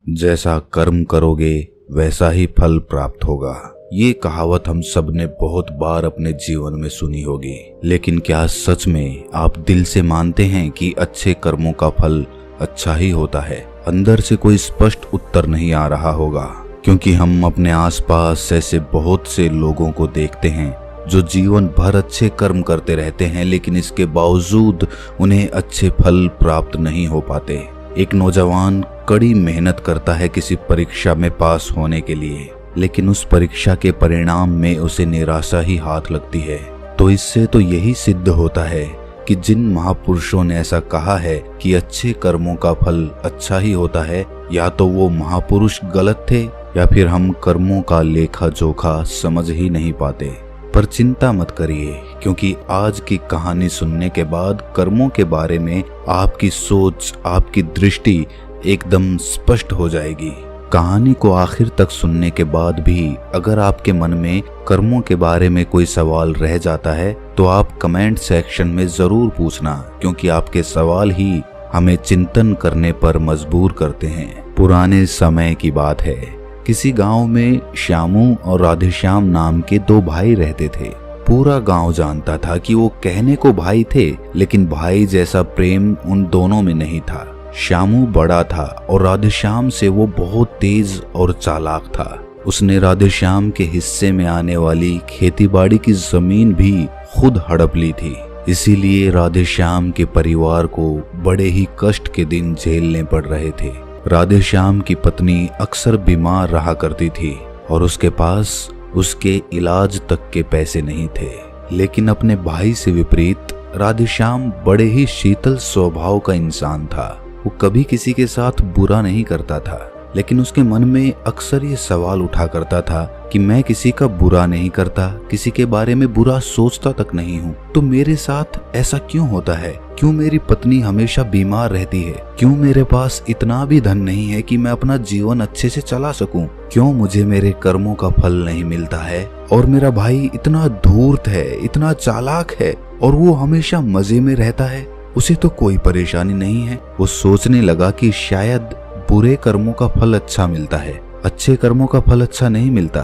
जैसा कर्म करोगे वैसा ही फल प्राप्त होगा। ये कहावत हम सब ने बहुत बार अपने जीवन में सुनी होगी, लेकिन क्या सच में आप दिल से मानते हैं कि अच्छे कर्मों का फल अच्छा ही होता है? अंदर से कोई स्पष्ट उत्तर नहीं आ रहा होगा, क्योंकि हम अपने आसपास ऐसे बहुत से लोगों को देखते हैं जो जीवन भर अच्छे कर्म करते रहते हैं, लेकिन इसके बावजूद उन्हें अच्छे फल प्राप्त नहीं हो पाते। एक नौजवान कड़ी मेहनत करता है किसी परीक्षा में पास होने के लिए, लेकिन उस परीक्षा के परिणाम में उसे निराशा ही हाथ लगती है। तो इससे तो यही सिद्ध होता है कि जिन महापुरुषों ने ऐसा कहा है कि अच्छे कर्मों का फल अच्छा ही होता है, या तो वो महापुरुष गलत थे या फिर हम कर्मों का लेखा जोखा समझ ही नहीं पाते। पर चिंता मत करिए, क्योंकि आज की कहानी सुनने के बाद कर्मों के बारे में आपकी सोच, आपकी दृष्टि एकदम स्पष्ट हो जाएगी। कहानी को आखिर तक सुनने के बाद भी अगर आपके मन में कर्मों के बारे में कोई सवाल रह जाता है तो आप कमेंट सेक्शन में जरूर पूछना, क्योंकि आपके सवाल ही हमें चिंतन करने पर मजबूर करते हैं। पुराने समय की बात है। किसी गांव में श्यामू और राधेश्याम नाम के दो भाई रहते थे। पूरा गांव जानता था कि वो कहने को भाई थे, लेकिन भाई जैसा प्रेम उन दोनों में नहीं था। श्यामू बड़ा था और राधेश्याम से वो बहुत तेज और चालाक था। उसने राधेश्याम के हिस्से में आने वाली खेतीबाड़ी की जमीन भी खुद हड़प ली थी। इसीलिए राधेश्याम के परिवार को बड़े ही कष्ट के दिन झेलने पड़ रहे थे। राधेश्याम की पत्नी अक्सर बीमार रहा करती थी और उसके पास उसके इलाज तक के पैसे नहीं थे। लेकिन अपने भाई से विपरीत राधेश्याम बड़े ही शीतल स्वभाव का इंसान था। वो कभी किसी के साथ बुरा नहीं करता था, लेकिन उसके मन में अक्सर ये सवाल उठा करता था कि मैं किसी का बुरा नहीं करता, किसी के बारे में बुरा सोचता तक नहीं हूँ, तो मेरे साथ ऐसा क्यों होता है? क्यों मेरी पत्नी हमेशा बीमार रहती है? क्यों मेरे पास इतना भी धन नहीं है कि मैं अपना जीवन अच्छे से चला सकूं? क्यों मुझे मेरे कर्मों का फल नहीं मिलता है? और मेरा भाई इतना धूर्त है, इतना चालाक है, और वो हमेशा मजे में रहता है, उसे तो कोई परेशानी नहीं है। वो सोचने लगा कि शायद बुरे कर्मों का फल अच्छा मिलता है, अच्छे कर्मों का फल अच्छा नहीं मिलता।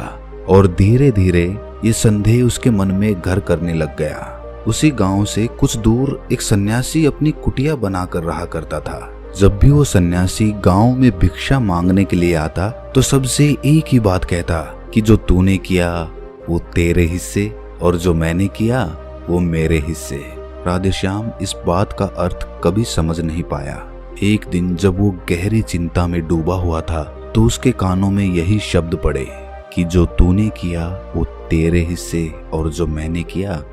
और धीरे धीरे ये संदेह उसके मन में घर करने लग गया। उसी गांव से कुछ दूर एक सन्यासी अपनी कुटिया बनाकर रहा करता था। जब भी वो सन्यासी गांव में भिक्षा मांगने के लिए आता तो सबसे एक ही बात कहता कि जो तूने किया वो तेरे हिस्से, और जो मैंने किया वो मेरे हिस्से। राधेश्याम इस बात का अर्थ कभी समझ नहीं पाया। एक दिन जब वो गहरी चिंता में डूबा हुआ था तो उसके कानों में यही शब्द पड़े कि जो तूने किया वो तेरे हिस्से, और जो मैंने किया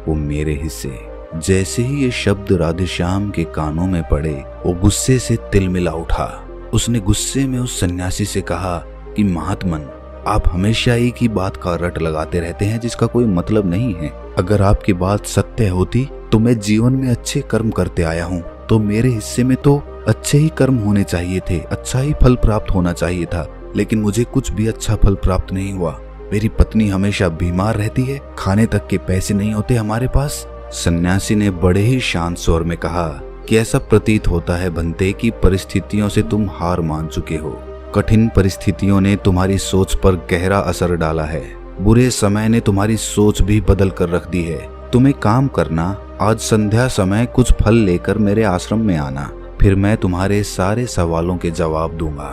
वो मेरे हिस्से। जैसे ही ये शब्द राधेश्याम के कानों में पड़े, वो गुस्से से तिलमिला उठा। उसने गुस्से में उस सन्यासी से कहा कि महात्मन, आप हमेशा एक ही बात का रट लगाते रहते हैं जिसका कोई मतलब नहीं है। अगर आपकी बात सत्य होती तो मैं जीवन में अच्छे कर्म करते आया हूँ, तो मेरे हिस्से में तो अच्छे ही कर्म होने चाहिए थे, अच्छा ही फल प्राप्त होना चाहिए था, लेकिन मुझे कुछ भी अच्छा फल प्राप्त नहीं हुआ। मेरी पत्नी हमेशा बीमार रहती है, खाने तक के पैसे नहीं होते हमारे पास। सन्यासी ने बड़े ही शांत स्वर में कहा कि ऐसा प्रतीत होता है बनते कि परिस्थितियों से तुम हार मान चुके हो। कठिन परिस्थितियों ने तुम्हारी सोच पर गहरा असर डाला है। बुरे समय ने तुम्हारी सोच भी बदल कर रख दी है। तुम एक काम करना, आज संध्या समय कुछ फल लेकर मेरे आश्रम में आना, फिर मैं तुम्हारे सारे सवालों के जवाब दूंगा।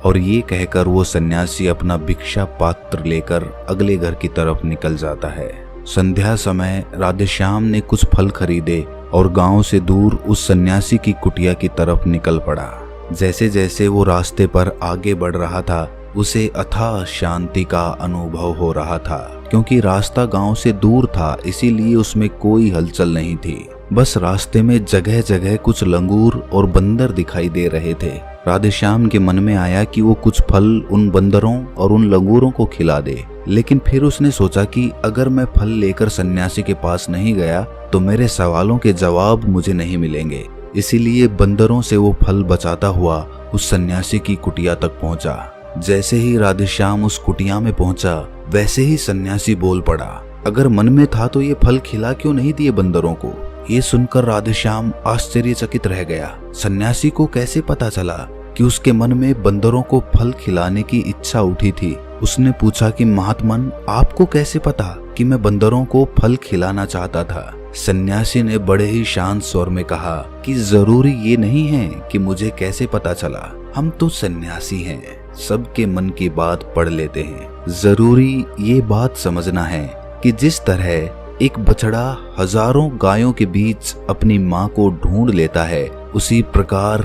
और ये कहकर वो सन्यासी अपना भिक्षा पात्र लेकर अगले घर की तरफ निकल जाता है। संध्या समय राधेश्याम ने कुछ फल खरीदे और गांव से दूर उस सन्यासी की कुटिया की तरफ निकल पड़ा। जैसे जैसे वो रास्ते पर आगे बढ़ रहा था, उसे अथाह शांति का अनुभव हो रहा था, क्योंकि रास्ता गांव से दूर था, इसीलिए उसमें कोई हलचल नहीं थी। बस रास्ते में जगह जगह कुछ लंगूर और बंदर दिखाई दे रहे थे। राधेश्याम के मन में आया कि वो कुछ फल उन बंदरों और उन लंगूरों को खिला दे, लेकिन फिर उसने सोचा कि अगर मैं फल लेकर सन्यासी के पास नहीं गया तो मेरे सवालों के जवाब मुझे नहीं मिलेंगे। इसीलिए बंदरों से वो फल बचाता हुआ उस सन्यासी की कुटिया तक पहुंचा। जैसे ही राधेश्याम उस कुटिया में पहुंचा, वैसे ही सन्यासी बोल पड़ा, अगर मन में था तो ये फल खिला क्यों नहीं दिए बंदरों को? ये सुनकर राधेश्याम आश्चर्यचकित रह गया। सन्यासी को कैसे पता चला कि उसके मन में बंदरों को फल खिलाने की इच्छा उठी थी। उसने पूछा कि महात्मन, आपको कैसे पता कि मैं बंदरों को फल खिलाना चाहता था? सन्यासी ने बड़े ही शांत स्वर में कहा कि जरूरी ये नहीं है कि मुझे कैसे पता चला। हम तो सन्यासी हैं, सबके मन की बात पढ़ लेते हैं। जरूरी ये बात समझना है कि जिस तरह एक बछड़ा हजारों गायों के बीच अपनी माँ को ढूंढ लेता है, उसी प्रकार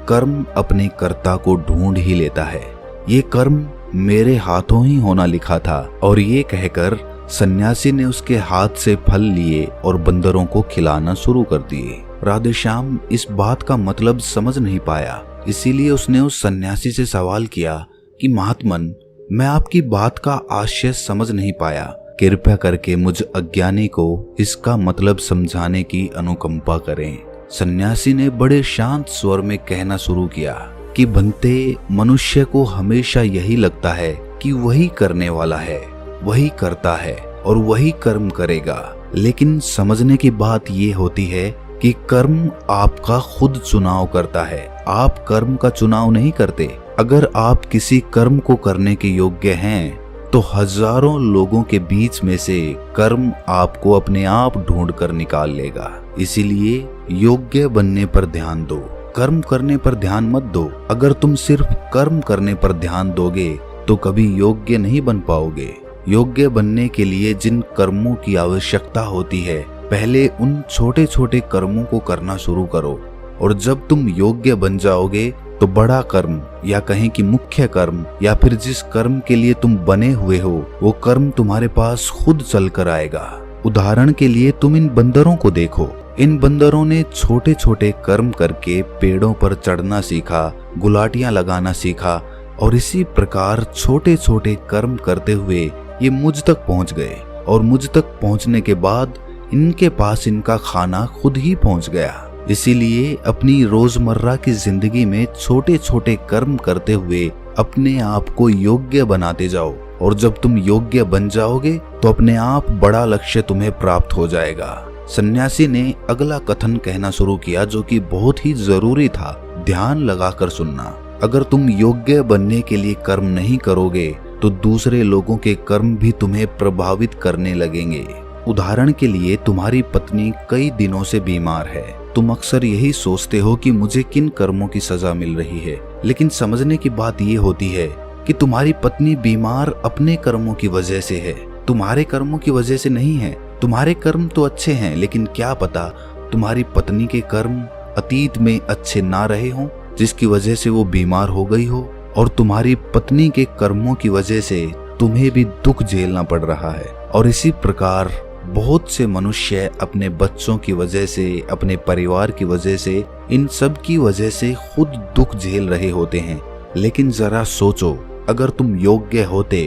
कर्म अपने कर्ता को ढूंढ ही लेता है। ये कर्म मेरे हाथों ही होना लिखा था। और ये कहकर सन्यासी ने उसके हाथ से फल लिए और बंदरों को खिलाना शुरू कर दिए। राधेश्याम इस बात का मतलब समझ नहीं पाया, इसीलिए उसने उस सन्यासी से सवाल किया कि महात्मन, मैं आपकी बात का आशय समझ नहीं पाया, कृपया करके मुझ अज्ञानी को इसका मतलब समझाने की अनुकंपा करें। सन्यासी ने बड़े शांत स्वर में कहना शुरू किया कि बनते, मनुष्य को हमेशा यही लगता है कि वही करने वाला है, वही करता है और वही कर्म करेगा। लेकिन समझने की बात ये होती है कि कर्म आपका खुद चुनाव करता है, आप कर्म का चुनाव नहीं करते। अगर आप किसी कर्म को करने के योग्य हैं तो हजारों लोगों के बीच में से कर्म आपको अपने आप ढूंढ कर निकाल लेगा। इसीलिए योग्य बनने पर ध्यान दो, कर्म करने पर ध्यान मत दो। अगर तुम सिर्फ कर्म करने पर ध्यान दोगे तो कभी योग्य नहीं बन पाओगे। योग्य बनने के लिए जिन कर्मों की आवश्यकता होती है, पहले उन छोटे छोटे कर्मों को करना शुरू करो, और जब तुम योग्य बन जाओगे तो बड़ा कर्म या कहें कि मुख्य कर्म या फिर जिस कर्म के लिए तुम बने हुए हो वो कर्म तुम्हारे पास खुद चल कर आएगा। उदाहरण के लिए तुम इन बंदरों को देखो। इन बंदरों ने छोटे छोटे कर्म करके पेड़ों पर चढ़ना सीखा, गुलाटियां लगाना सीखा, और इसी प्रकार छोटे छोटे कर्म करते हुए ये मुझ तक पहुंच गए। और मुझ तक पहुंचने के बाद इनके पास इनका खाना खुद ही पहुंच गया। इसीलिए अपनी रोजमर्रा की जिंदगी में छोटे छोटे कर्म करते हुए अपने आप को योग्य बनाते जाओ, और जब तुम योग्य बन जाओगे तो अपने आप बड़ा लक्ष्य तुम्हें प्राप्त हो जाएगा। सन्यासी ने अगला कथन कहना शुरू किया जो कि बहुत ही जरूरी था। ध्यान लगाकर सुनना। अगर तुम योग्य बनने के लिए कर्म नहीं करोगे तो दूसरे लोगों के कर्म भी तुम्हें प्रभावित करने लगेंगे। उदाहरण के लिए तुम्हारी पत्नी कई दिनों से बीमार है। तुम अक्सर यही सोचते हो कि मुझे किन कर्मों की सजा मिल रही है, लेकिन समझने की बात ये होती है कि तुम्हारी पत्नी बीमार अपने कर्मों की वजह से है, तुम्हारे कर्मों की वजह से नहीं है। तुम्हारे कर्म तो अच्छे हैं, लेकिन क्या पता तुम्हारी पत्नी के कर्म अतीत में अच्छे ना रहे हों, जिसकी वजह से वो बीमार हो गई हो, और तुम्हारी पत्नी के कर्मों की वजह से तुम्हें भी दुख झेलना पड़ रहा है। और इसी प्रकार बहुत से मनुष्य अपने बच्चों की वजह से, अपने परिवार की वजह से, इन सब की वजह से खुद दुख झेल रहे होते हैं। लेकिन जरा सोचो, अगर तुम योग्य होते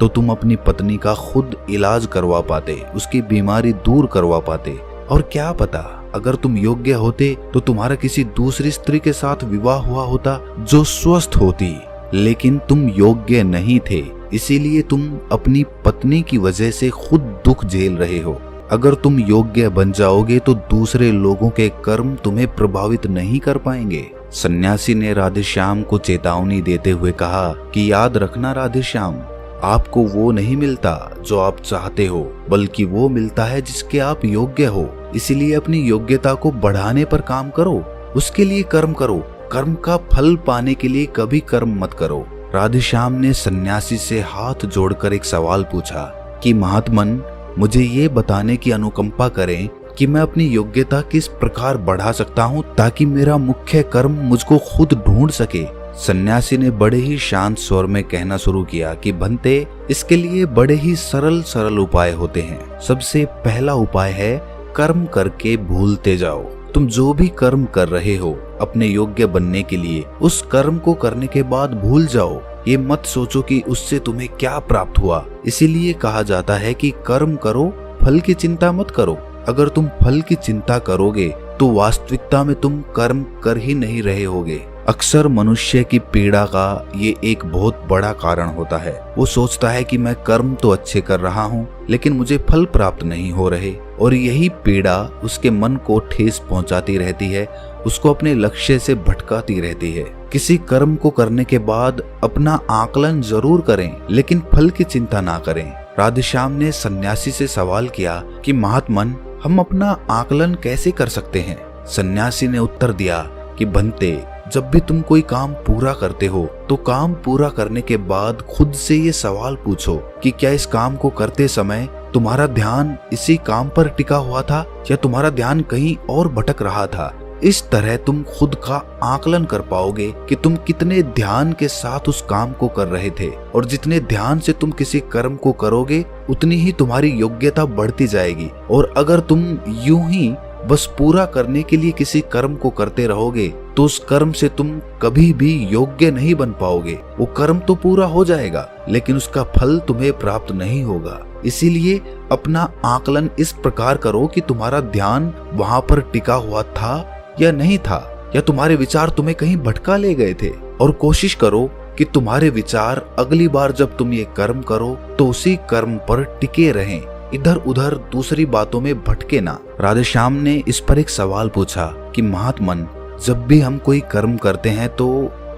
तो तुम अपनी पत्नी का खुद इलाज करवा पाते, उसकी बीमारी दूर करवा पाते। और क्या पता अगर तुम योग्य होते तो तुम्हारा किसी दूसरी स्त्री के साथ विवाह हुआ होता जो स्वस्थ होती। लेकिन तुम योग्य नहीं थे, इसीलिए तुम अपनी पत्नी की वजह से खुद दुख झेल रहे हो। अगर तुम योग्य बन जाओगे तो दूसरे लोगों के कर्म तुम्हें प्रभावित नहीं कर पाएंगे। सन्यासी ने राधेश्याम को चेतावनी देते हुए कहा कि याद रखना राधेश्याम, आपको वो नहीं मिलता जो आप चाहते हो, बल्कि वो मिलता है जिसके आप योग्य हो। इसीलिए अपनी योग्यता को बढ़ाने पर काम करो, उसके लिए कर्म करो। कर्म का फल पाने के लिए कभी कर्म मत करो। राधेश्याम ने सन्यासी से हाथ जोड़कर एक सवाल पूछा कि महात्मन, मुझे ये बताने की अनुकंपा करें कि मैं अपनी योग्यता किस प्रकार बढ़ा सकता हूँ ताकि मेरा मुख्य कर्म मुझको खुद ढूंढ सके। सन्यासी ने बड़े ही शांत स्वर में कहना शुरू किया कि भंते, इसके लिए बड़े ही सरल सरल उपाय होते हैं। सबसे पहला उपाय है कर्म करके भूलते जाओ। तुम जो भी कर्म कर रहे हो अपने योग्य बनने के लिए, उस कर्म को करने के बाद भूल जाओ। ये मत सोचो कि उससे तुम्हें क्या प्राप्त हुआ। इसीलिए कहा जाता है कि कर्म करो, फल की चिंता मत करो। अगर तुम फल की चिंता करोगे तो वास्तविकता में तुम कर्म कर ही नहीं रहे होगे। अक्सर मनुष्य की पीड़ा का ये एक बहुत बड़ा कारण होता है। वो सोचता है कि मैं कर्म तो अच्छे कर रहा हूँ, लेकिन मुझे फल प्राप्त नहीं हो रहे, और यही पीड़ा उसके मन को ठेस पहुंचाती रहती है, उसको अपने लक्ष्य से भटकाती रहती है। किसी कर्म को करने के बाद अपना आकलन जरूर करें, लेकिन फल की चिंता ना करें। राधेश्याम ने सन्यासी से सवाल किया कि महात्मन, हम अपना आकलन कैसे कर सकते हैं? सन्यासी ने उत्तर दिया कि बनते, जब भी तुम कोई काम पूरा करते हो तो काम पूरा करने के बाद खुद से ये सवाल पूछो कि क्या इस काम को करते समय तुम्हारा ध्यान इसी काम पर टिका हुआ था या तुम्हारा ध्यान कहीं और भटक रहा था। इस तरह तुम खुद का आकलन कर पाओगे कि तुम कितने ध्यान के साथ उस काम को कर रहे थे, और जितने ध्यान से तुम किसी कर्म को करोगे उतनी ही तुम्हारी योग्यता बढ़ती जाएगी। और अगर तुम यूं ही बस पूरा करने के लिए किसी कर्म को करते रहोगे तो उस कर्म से तुम कभी भी योग्य नहीं बन पाओगे। वो कर्म तो पूरा हो जाएगा लेकिन उसका फल तुम्हें प्राप्त नहीं होगा। इसीलिए अपना आकलन इस प्रकार करो कि तुम्हारा ध्यान वहां पर टिका हुआ था या नहीं था, या तुम्हारे विचार तुम्हें कहीं भटका ले गए थे। और कोशिश करो कि तुम्हारे विचार अगली बार जब तुम ये कर्म करो तो उसी कर्म पर टिके रहें, इधर उधर दूसरी बातों में भटके ना। राधेश्याम ने इस पर एक सवाल पूछा कि महात्मन, जब भी हम कोई कर्म करते हैं तो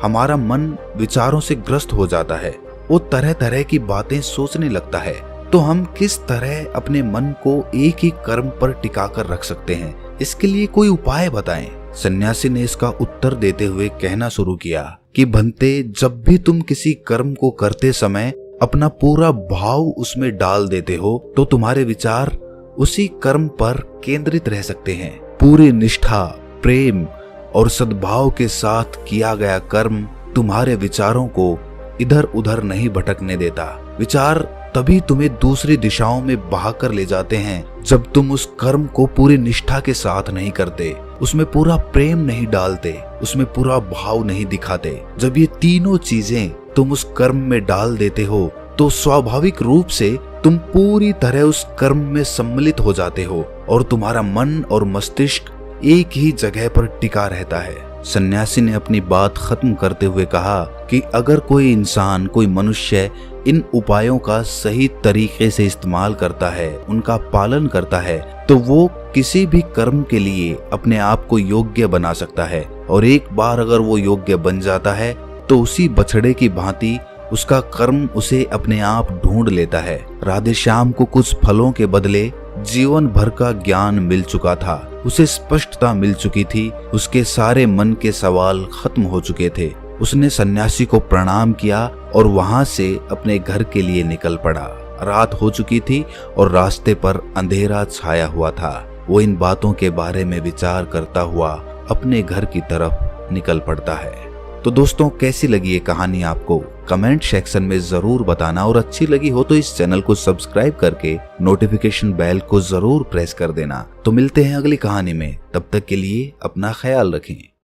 हमारा मन विचारों से ग्रस्त हो जाता है, वो तरह तरह की बातें सोचने लगता है, तो हम किस तरह अपने मन को एक ही कर्म पर टिका कर रख सकते हैं? इसके लिए कोई उपाय बताएं। सन्यासी ने इसका उत्तर देते हुए कहना शुरू किया कि बनते, जब भी तुम किसी कर्म को करते समय अपना पूरा भाव उसमें डाल देते हो तो तुम्हारे विचार उसी कर्म पर केंद्रित रह सकते हैं। पूरी निष्ठा, प्रेम और सद्भाव के साथ किया गया कर्म तुम्हारे विचारों को इधर उधर नहीं भटकने देता। विचार तभी तुम्हें दूसरी दिशाओं में बहाकर ले जाते हैं जब तुम उस कर्म को पूरी निष्ठा के साथ नहीं करते, उसमें पूरा प्रेम नहीं डालते, उसमें पूरा भाव नहीं दिखाते। जब ये तीनों चीजें तुम उस कर्म में डाल देते हो तो स्वाभाविक रूप से तुम पूरी तरह उस कर्म में सम्मिलित हो जाते हो और तुम्हारा मन और मस्तिष्क एक ही जगह पर टिका रहता है। सन्यासी ने अपनी बात खत्म करते हुए कहा कि अगर कोई इंसान, कोई मनुष्य इन उपायों का सही तरीके से इस्तेमाल करता है, उनका पालन करता है, तो वो किसी भी कर्म के लिए अपने आप को योग्य बना सकता है। और एक बार अगर वो योग्य बन जाता है तो उसी बछड़े की भांति उसका कर्म उसे अपने आप ढूंढ लेता है। राधेश्याम को कुछ फलों के बदले जीवन भर का ज्ञान मिल चुका था, उसे स्पष्टता मिल चुकी थी, उसके सारे मन के सवाल खत्म हो चुके थे। उसने सन्यासी को प्रणाम किया और वहां से अपने घर के लिए निकल पड़ा। रात हो चुकी थी और रास्ते पर अंधेरा छाया हुआ था। वो इन बातों के बारे में विचार करता हुआ अपने घर की तरफ निकल पड़ता है। तो दोस्तों, कैसी लगी ये कहानी आपको? कमेंट सेक्शन में जरूर बताना, और अच्छी लगी हो तो इस चैनल को सब्सक्राइब करके नोटिफिकेशन बेल को जरूर प्रेस कर देना। तो मिलते हैं अगली कहानी में, तब तक के लिए अपना ख्याल रखें।